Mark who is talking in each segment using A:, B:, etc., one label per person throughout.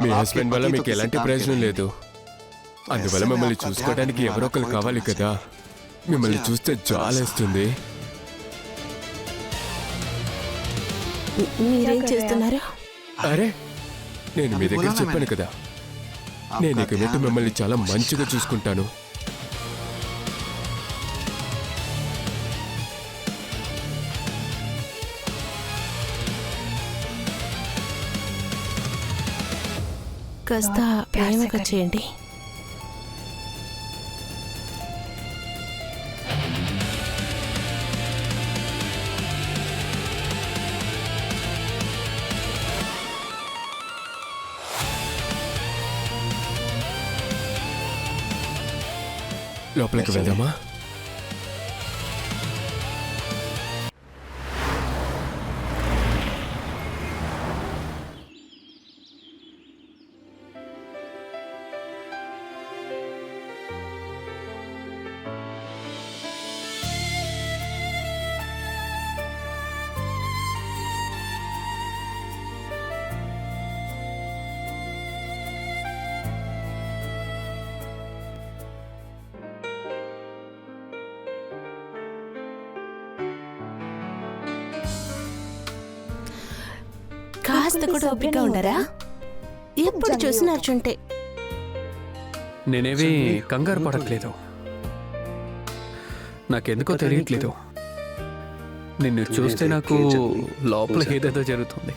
A: మీ husband వల్ల మీకు ఎలాంటి ప్రయోజనం లేదు. అందువల్ల మిమ్మల్ని చూసుకోవడానికి ఎవరో ఒకరు కావాలి కదా. మిమ్మల్ని చూస్తే జాలేస్తుంది.
B: మీరేం చేస్తున్నారు?
A: అరే, నేను మీ దగ్గర చెప్పాను కదా, నేను ఇక మీద మిమ్మల్ని చాలా మంచిగా చూసుకుంటాను.
B: కాస్త ప్రేమగా చేయండి.
A: లోపలికి వెళ్దామా?
B: కాస్త కూడా ఓపిక ఉండరా? ఎప్పుడు చూసినా అర్జుంటే.
C: నేనేవి కంగారు పడట్లేదు, నాకెందుకో తెలియట్లేదు. నిన్ను చూస్తే నాకు లోపల ఏదేదో జరుగుతుంది.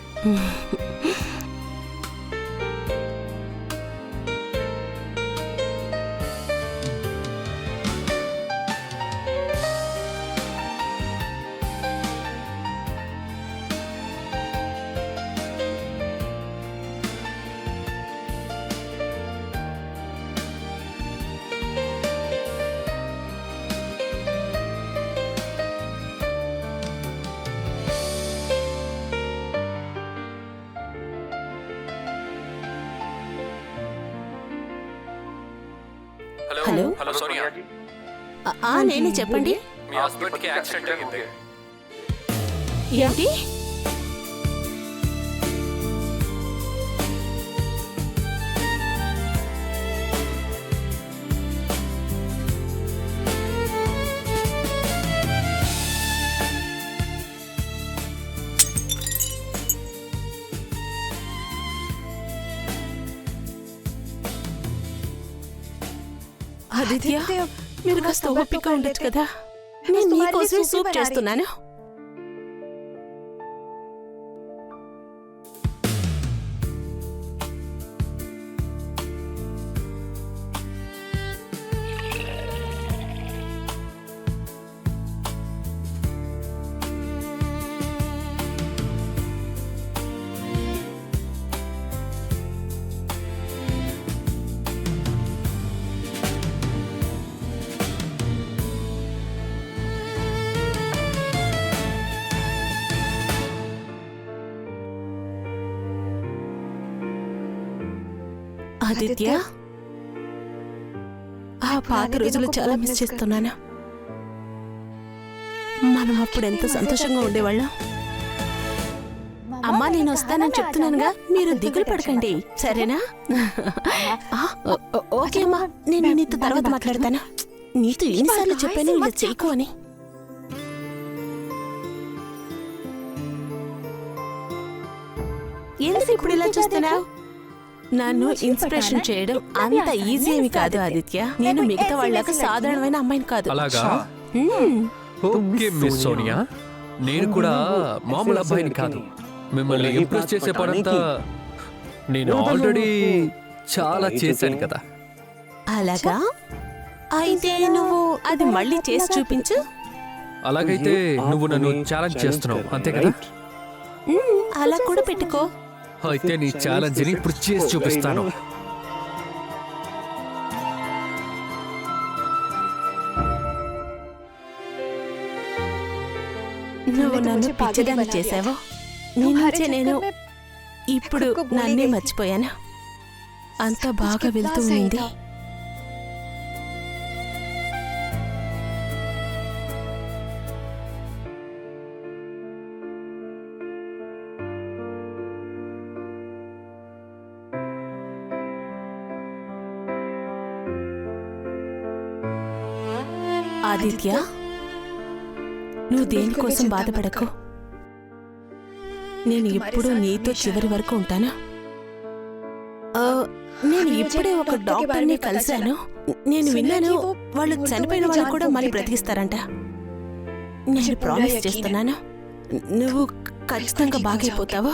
B: హలో,
C: హలో సోనియా,
B: నేనే, చెప్పండి.
C: మీ హస్బెండ్ కి యాక్సిడెంట్ అయింది.
B: ఏంటి? ఆదిత్య, మీరు కాస్త ఓపిక ఉండొచ్చు కదా. నేను మీకోసమే సూప్ చేస్తున్నాను. ఆదిత్య, ఆ పాత రోజులు చాలా మిస్ చేస్తున్నాను. మనం అప్పుడు ఎంత సంతోషంగా ఉండేవాళ్ళం. అమ్మా, నేను వస్తానని చెప్తున్నానుగా, మీరు దిగులు పడకండి, సరేనా? ఓకే అమ్మా, నేను నీతో తర్వాత మాట్లాడతాను. నీతో ఎన్నిసార్లు చెప్పాను ఇలా చేయకు అని. ఎందుకు ఇప్పుడు ఇలా చూస్తున్నావు? నన్ను ఇన్స్పిరేషన్ చేయడం అంత ఈజీ ఏమి కాదు ఆదిత్య. నేను మిగతా వాళ్ళకి సాధారణమైన అమ్మాయిని కాదు.
C: అలాగా? ఓకే మిస్ సోనియా, నేను కూడా మామూలు అబ్బాయిని కాదు. మిమ్మల్ని ఇంప్రెస్ చేసే పనంతా నేను ఆల్రెడీ చాలా చేశాను కదా.
B: అలాగా? అయితే నువ్వు అది మళ్ళీ చేసి చూపించు.
C: అలాగైతే నువ్వు నన్ను ఛాలెంజ్ చేస్తున్నావు, అంతే కదా?
B: అలా కూడా పెట్టుకో.
C: అయితే నీ ఛాలెంజ్ ని ఇప్పుడు చేసి చూపిస్తాను.
B: నువ్వు నన్ను పిచ్చిదాన్ని చేసావు. నేను ఇప్పుడు నన్నే మర్చిపోయాను. అంతా బాగా వెళ్తూ ఉంది. ఆదిత్య, నువ్వు దేనికోసం బాధపడకు. నేను ఎప్పుడూ నీతో చివరి వరకు ఉంటాను. నేను ఇప్పుడే ఒక డాక్టర్ని కలిశాను. నేను విన్నాను వాళ్ళు చనిపోయిన వాళ్ళు కూడా మళ్ళీ బ్రతికిస్తారంట. నేను ప్రామిస్ చేస్తున్నాను, నువ్వు ఖచ్చితంగా బాగైపోతావు.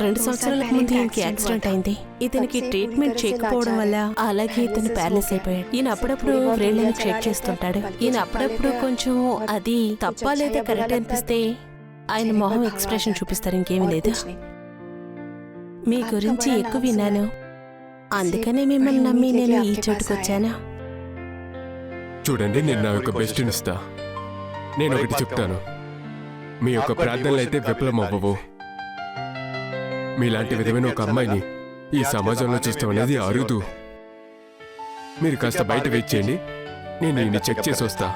B: రెండు సంవత్సరాలకు ముందు ఈయనకి యాక్సిడెంట్ అయింది. ఇతనికి ట్రీట్మెంట్ చేయకపోవడం వల్ల అలాగే ఇతను ప్యారలైజ్ అయిపోయాడు. ఈయన అప్పుడప్పుడు వ్రేళ్ళని చెక్ చేస్తుంటాడు. ఈయన అప్పుడప్పుడు కొంచెం అది తప్ప లేదా కరెక్ట్ అనిపిస్తే ఆయన మొహం ఎక్స్ప్రెషన్ చూపిస్తారు, ఇంకేమీ లేదు. మీ గురించి ఎక్కువ విన్నాను, అందుకనే మిమ్మల్ని నమ్మి నేను ఈ చోటుకు వచ్చాను.
A: చూడండి, నేను నా యొక్క బెస్ట్ ఇస్తా. నేను ఒకటి చెప్తాను, మీ యొక్క ప్రార్థనలు అయితే విఫలం అవ్వవు. మీలాంటి విధమైన ఒక అమ్మాయిని ఈ సమాజంలో చూస్తాం అనేది అరుదు. మీరు కాస్త బయట వెయిట్ చేయండి, నేను ఈయన్ని చెక్ చేసి వస్తా.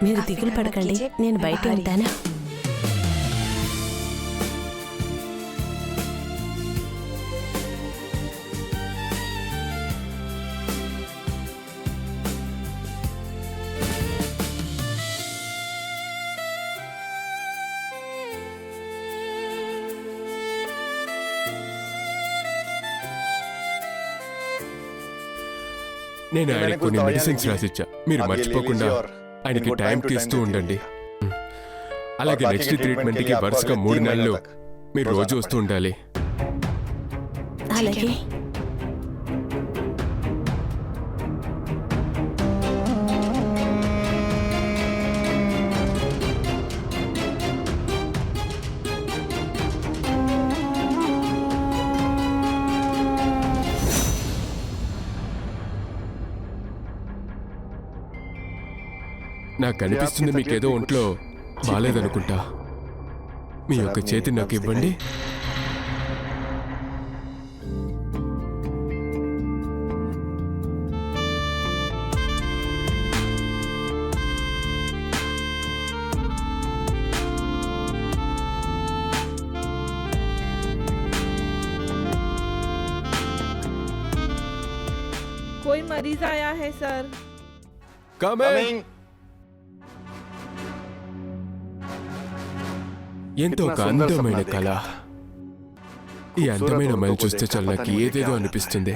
B: మీరు దిగులు పడకండి, నేను బయట ఉంటాను.
A: నేను ఆయనకి కొన్ని మెడిసిన్స్ రాసిచ్చా, మీరు మర్చిపోకుండా ఆయనకి టైం తీస్తూ ఉండండి. అలాగే నెక్స్ట్ ట్రీట్మెంట్కి వరుసగా 3 నెలలు మీరు రోజు వస్తూ ఉండాలి.
B: అలాగే
A: నాకు అనిపిస్తుంది మీకేదో ఒంట్లో బాలేదనుకుంటా. మీ యొక్క చేతి నాకు ఇవ్వండి.
D: कोई मरीज आया है सर।
A: కమింగ్. ఎంతో ఒక అందమైన కళ. ఈ అందమైన అమ్మాయిని చూస్తే చాలా నాకు ఏదేదో అనిపిస్తుంది.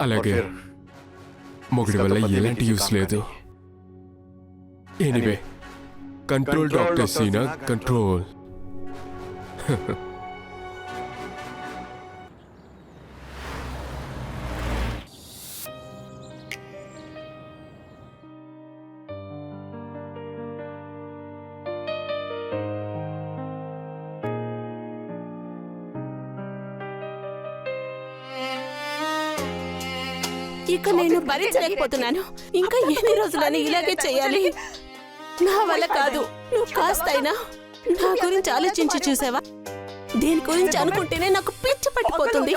A: అలాగే మొగుడి వల్ల ఎలాంటి యూస్ లేదు. ఎనీవే, కంట్రోల్ డాక్టర్ సీనా, కంట్రోల్.
B: ఇక నేను భరించలేకపోతున్నాను. ఇంకా ఎన్ని రోజులని ఇలాగే చేయాలి? నా వల్ల కాదు. నువ్వు కాస్తైనా నా గురించి ఆలోచించి చూసావా? దీని గురించి అనుకుంటేనే నాకు పిచ్చి పట్టిపోతుంది.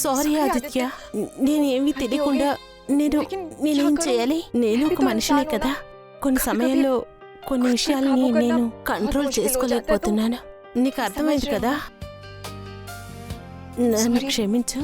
B: సారీ ఆదిత్య, నేనేమీ తెలియకుండా నేనేం చేయాలి? నేను ఒక మనిషినే కదా. కొన్ని సమయాల్లో కొన్ని విషయాలని నేను కంట్రోల్ చేసుకోలేకపోతున్నాను. నీకు అర్థమైంది కదా? నన్ను క్షమించు.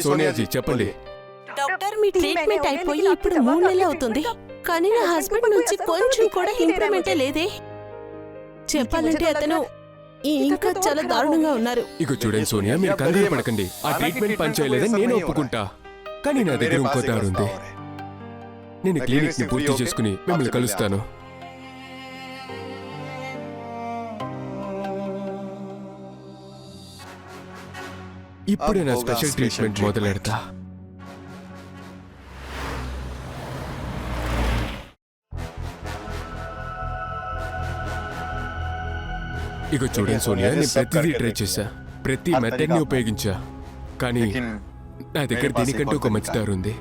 A: సోనియాజీ చెప్పండి.
B: డాక్టర్, మీ ట్రీట్మెంట్ అయిపోయి ఇప్పుడు 3 నెలలు అవుతుంది, కానీ నా హస్బెండ్ నుంచి కొంచెం కూడా ఇంప్రూవ్మెంటే లేదే. చెప్పాలంటే అతను ఇంకా చాలా దారుణంగా ఉన్నారు.
A: ఇక చూడండి సోనియా, మీరు కంగారు పడకండి. ఆ ట్రీట్మెంట్ పని చేయలేదని నేను ఒప్పుకుంటా, కానీ నా దగ్గర ఇంకో దారి ఉంది. నేను క్లినిక్ ని పూర్తి చేసుకుని మిమ్మల్ని కలుస్తాను. ఇప్పుడే నా స్పెషల్ ట్రీట్మెంట్ మొదలెడతా. ఇక చూడండి సోనియా, నేను ప్రతిదీ ట్రై చేశా, ప్రతి మెథడ్ ని ఉపయోగించా, కానీ నా దగ్గర దీనికంటే ఒక మంచి దారి ఉంది.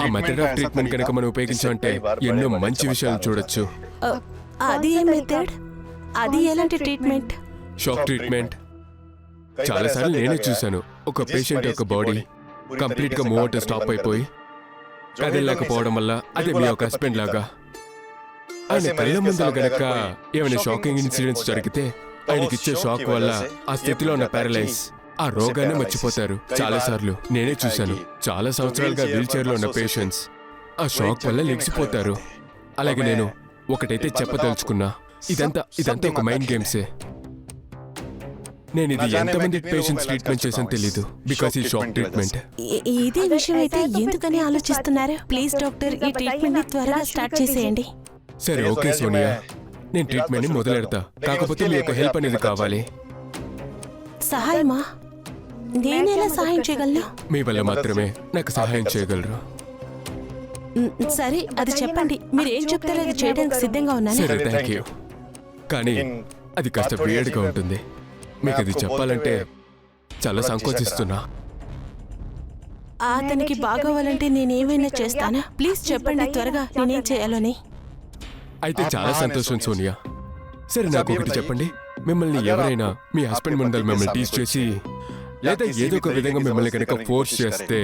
A: ఆ మెథడ్ ఆఫ్ ట్రీట్మెంట్ కనుక మనం ఉపయోగించామంటే ఎన్నో మంచి విషయాలు చూడొచ్చు.
B: అది ఏ మెథడ్? అది ఎలాంటి ట్రీట్మెంట్?
A: Shock treatment. చాలా సార్లు నేనే చూశాను. ఒక పేషెంట్ యొక్క బాడీ కంప్లీట్ గా మూవ్ అవుట్ స్టాప్ అయిపోయి కదలలేకపోవడం వల్ల, అదే మీ ఒక హస్బెండ్ లాగా ఆయన కళ్ళ ముందర గనక ఏమైనా షాకింగ్ ఇన్సిడెంట్స్ జరిగితే ఆయనకి ఇచ్చే షాక్ వల్ల ఆ స్థితిలో ఉన్న పారలైజ్, ఆ రోగాన్ని మర్చిపోతారు. చాలా సార్లు నేనే చూశాను. చాలా సంవత్సరాలుగా వీల్ చైర్ లో ఉన్న పేషెంట్స్ ఆ షాక్ వల్ల లెగిసిపోతారు. అలాగే నేను ఒకటైతే చెప్పదలుచుకున్నా, ఇదంతా ఒక మైండ్ గేమ్సే. నేను ఇది ఎంతమంది పేషెంట్స్ ట్రీట్మెంట్ చేసాను తెలీదు, బికాస్ ఈ షాక్ ట్రీట్మెంట్.
B: ఇదే విషయం అయితే ఎందుకని ఆలోచిస్తున్నారు? ప్లీజ్ డాక్టర్, ఈ ట్రీట్మెంట్ ని త్వరగా స్టార్ట్ చేసేయండి.
A: సరే, ఓకే సోనియా, నేను ట్రీట్మెంట్ ని మొదలెడతా. కాకపోతే మీ యొక్క హెల్ప్ అనేది కావాలి.
B: సహాయమా? నేనెలా సహాయం చేయగలను?
A: మీ వల్ల మాత్రమే నాకు సహాయం చేయగలరు.
B: సరే, అది చెప్పండి. మీరు ఏం చెప్తారో అది చేయడానికి సిద్ధంగా ఉన్నాను.
A: సరే, థ్యాంక్ యూ. కానీ అది కాస్త weird గా ఉంటుంది. మీకు అది చెప్పాలంటే చాలా సంకోచిస్తున్నా.
B: అతనికి బాగోవాలంటే నేనేమైనా చేస్తానా? ప్లీజ్ చెప్పండి త్వరగా, నేనేం చేయాలని.
A: అయితే చాలా సంతోషం సోనియా. సరే, నాకు ఒకటి చెప్పండి. మిమ్మల్ని ఎవరైనా మీ హస్బెండ్ ముందర మిమ్మల్ని టీజ్ చేసి లేదా ఏదో ఒక విధంగా మిమ్మల్ని కనుక ఫోర్స్ చేస్తే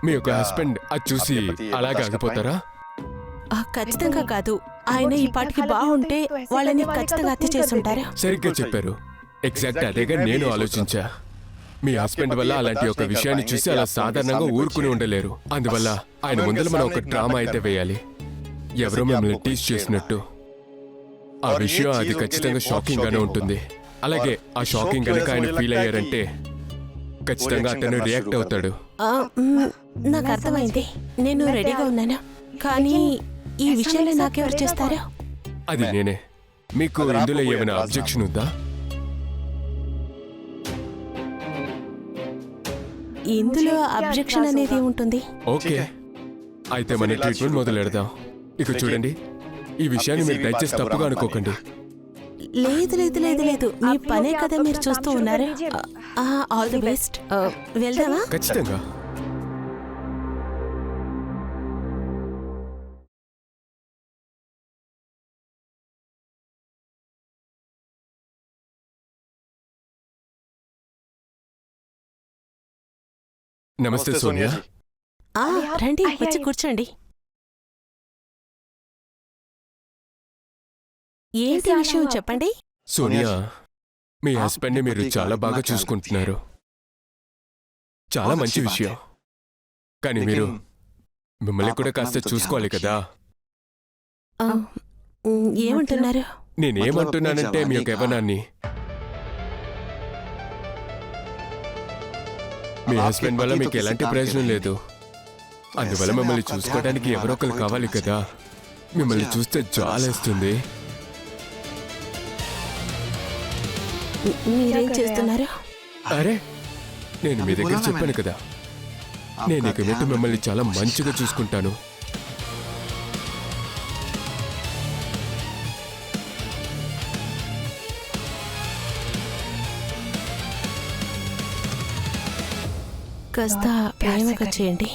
A: మీ యొక్క హస్బెండ్ అది చూసి అలాగే ఆగిపోతారా?
B: ఖచ్చితంగా కాదు. ఆయన ఈ పాటికి బాగుంటే వాళ్ళని ఖచ్చితంగా హత్య చేసుంటారా?
A: సరిగ్గా చెప్పారు. ఎగ్జాక్ట్ అదేగా నేను ఆలోచించా. మీ హస్బెండ్ వల్ల అలాంటి ఒక విషయాన్ని చూసి అలా సాధారణంగా ఊరుకుని ఉండలేరు. అందువల్ల ఆయన ముందర మనం ఒక డ్రామా అయితే వేయాలి, ఎవరో మిమ్మల్ని టీచ్ చేసినట్టు. ఆ విషయం అది ఖచ్చితంగా షాకింగ్ గానే ఉంటుంది. అలాగే ఆ షాకింగ్ కనుక ఆయన ఫీల్ అయ్యారంటే ఖచ్చితంగా అతను రియాక్ట్ అవుతాడు.
B: నాకు అర్థమైంది, నేను రెడీగా ఉన్నాను. కానీ ఈ విషయంలో నాకెవరు చేస్తారు?
A: అది నేనే. మీకు ఇందులో ఏమైనా అబ్జెక్షన్ ఉందా?
B: ఇందులో అబ్జెక్షన్ అనేది ఉంటుంది.
A: ఓకే, అయితే మన ట్రీట్మెంట్ మొదలెడదాం. ఇక చూడండి, ఈ విషయాన్ని మీరు దయచేసి తప్పుగా అనుకోకండి.
B: లేదు లేదు లేదు లేదు, మీ పనే కదా మీరు చూస్తూ ఉన్నారు. All the best. వెళ్దామా?
A: ఖచ్చితంగా. నమస్తే సోనియా.
B: రండి, వచ్చి కూర్చోండి. ఏంటి విషయం చెప్పండి.
A: సోనియా, మీ హస్బెండ్ని మీరు చాలా బాగా చూసుకుంటున్నారు. చాలా మంచి విషయం. కానీ మీరు మిమ్మల్ని కూడా కాస్త చూసుకోవాలి కదా.
B: ఏమంటున్నారు?
A: నేనేమంటున్నానంటే మీ యొక్క యవ్వనాన్ని, మీ హస్బెండ్ వల్ల మీకు ఎలాంటి ప్రయోజనం లేదు. అందువల్ల మిమ్మల్ని చూసుకోవడానికి ఎవరో ఒకరు కావాలి కదా. మిమ్మల్ని చూస్తే జాలేస్తుంది.
B: మీరేం చేస్తున్నారు?
A: అరే, నేను మీ దగ్గర చెప్పాను కదా, నేను ఇక మీట మిమ్మల్ని చాలా మంచిగా చూసుకుంటాను.
B: కాస్త ప్రేమగా చేయండి.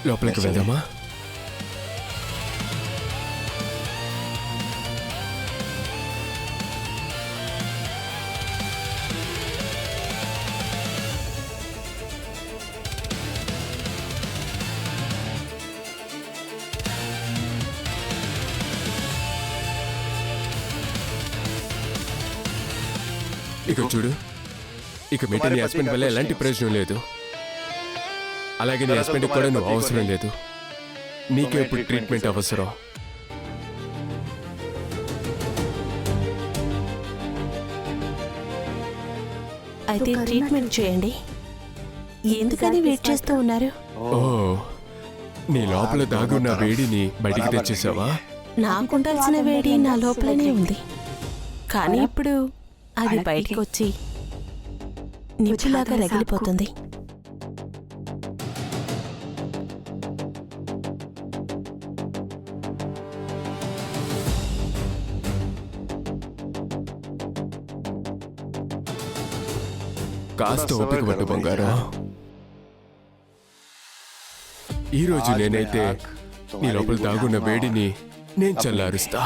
A: లోపలికి వెళ్దామా? ఇక చూడు, ఇక మీట నీ హస్బెండ్ వల్ల ఎలాంటి ప్రయోజనం లేదు. అలాగే నీ హస్బెండ్కి కూడా నువ్వు అవసరం లేదు. నీకే ఇప్పుడు ట్రీట్మెంట్ అవసరం.
B: అయితే ట్రీట్మెంట్ చేయండి. ఎందుకని వెయిట్ చేస్తూ ఉన్నారు?
A: ఓ, నీ లోపల దాగున్న వేడిని బయటికి తెచ్చేసావా?
B: నాకుండాల్సిన వేడి నా లోపలనే ఉంది, కానీ ఇప్పుడు అది బయటికి వచ్చి నిప్పులాగా రగిలిపోతుంది.
A: కాస్త ఓపిక పట్టు బంగారం. ఈరోజు నేనైతే నీ లోపల దాగున్న వేడిని నేను చల్లారుస్తా.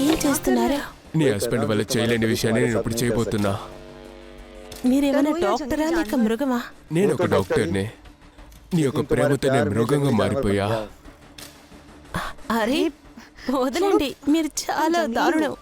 B: ఏం చేస్తున్నారు?
A: నీ హస్బెండ్ వల్ల చేయలేని విషయాన్ని నేను ఇప్పుడు చేయబోతున్నా.
B: మీరేమైనా డాక్టరా లేక మృగమా?
A: నేను ఒక డాక్టర్నే. నీ యొక్క ప్రేమతో నేను మృగంగా మారిపోయా.
B: అరే వదలండి, మీరు చాలా దారుణం.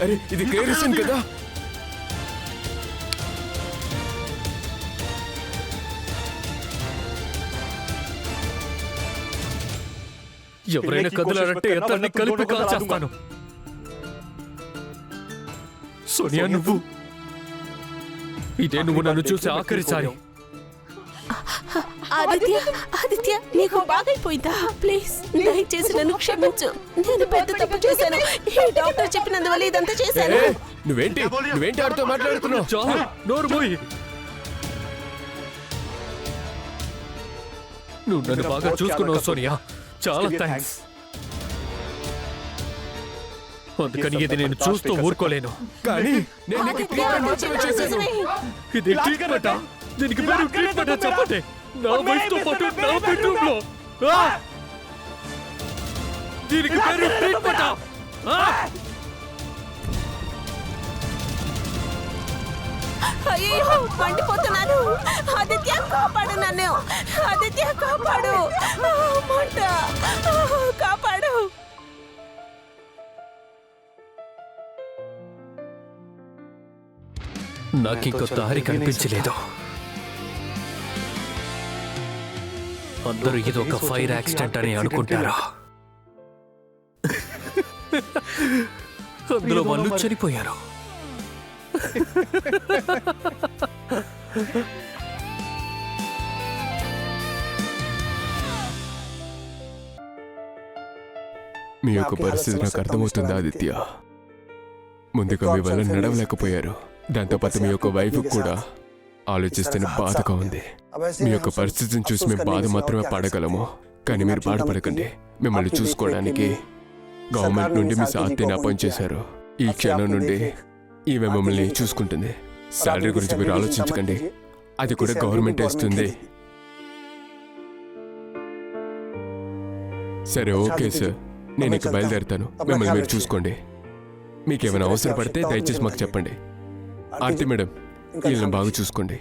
A: అరే ఇది కేరసిన్ కదా.
C: ఎవరైనా కదిలారంటే ఎత్తాన్ని కలిపి కాల్చేస్తాను. సోనియా, నువ్వు ఇదే నువ్వు నన్ను చూసి ఆఖరిసారి.
B: ఆదిత్య, ఆదిత్య, నీకు బాగైపోయిందా? ప్లీజ్ దయచేసి నన్ను క్షమించు. నేను పెద్ద తప్పు చేశాను. ఈ డాక్టర్ చెప్పినందువల్ల ఇదంతా చేశాను.
A: నువ్వేంటి ఆడితో మాట్లాడుతున్నావు?
C: చాలు, నోరు మూయి. నువ్వు నన్ను బాగా చూసుకున్నావు సోనియా, చాలా థ్యాంక్స్. అందుకని ఇది నేను చూస్తూ ఊరుకోలేను.
A: కానీ నేను నీకు ట్రీట్మెంట్ మాత్రమే చేశాను.
C: ఇది ట్రీట్మెంటా? దీనికి పేరు ట్రీట్మెంటా? చెప్పండి. నా వైఫ్తో పాటు నా బెడ్రూమ్ లో దీనికి పేరు ట్రీట్మెంటా?
B: అయ్యో, మండిపోతున్నాను. ఆదిత్య కాపాడు నన్ను. ఆదిత్య కాపాడు. మంట కాపాడు.
C: నాకింకో దారి కనిపించలేదు. అందరూ ఇది ఒక ఫైర్ యాక్సిడెంట్ అని అనుకుంటారా? అందులో వాళ్ళు చనిపోయారు.
A: మీ యొక్క పరిస్థితి నాకు అర్థమవుతుందా ఆదిత్య? ముందుగా మీ వల్ల నడవలేకపోయారు. దాంతోపాటు మీ యొక్క వైఫ్ కూడా ఆలోచిస్తున్న బాధగా ఉంది. మీ యొక్క పరిస్థితిని చూసి మేము బాధ మాత్రమే పడగలము, కానీ మీరు బాధపడకండి. మిమ్మల్ని చూసుకోవడానికి గవర్నమెంట్ నుండి మీ సాత్తిని అపాయింట్ చేశారు. ఈ క్షణం నుండి ఈమె మమ్మల్ని చూసుకుంటుంది. శాలరీ గురించి మీరు ఆలోచించకండి, అది కూడా గవర్నమెంట్ ఇస్తుంది. సరే, ఓకే సార్, నేను ఇక బయలుదేరుతాను. మిమ్మల్ని మీరు చూసుకోండి. మీకేమైనా అవసరపడితే దయచేసి మాకు చెప్పండి. ఆర్తి మేడం, వీళ్ళని బాగా చూసుకోండి.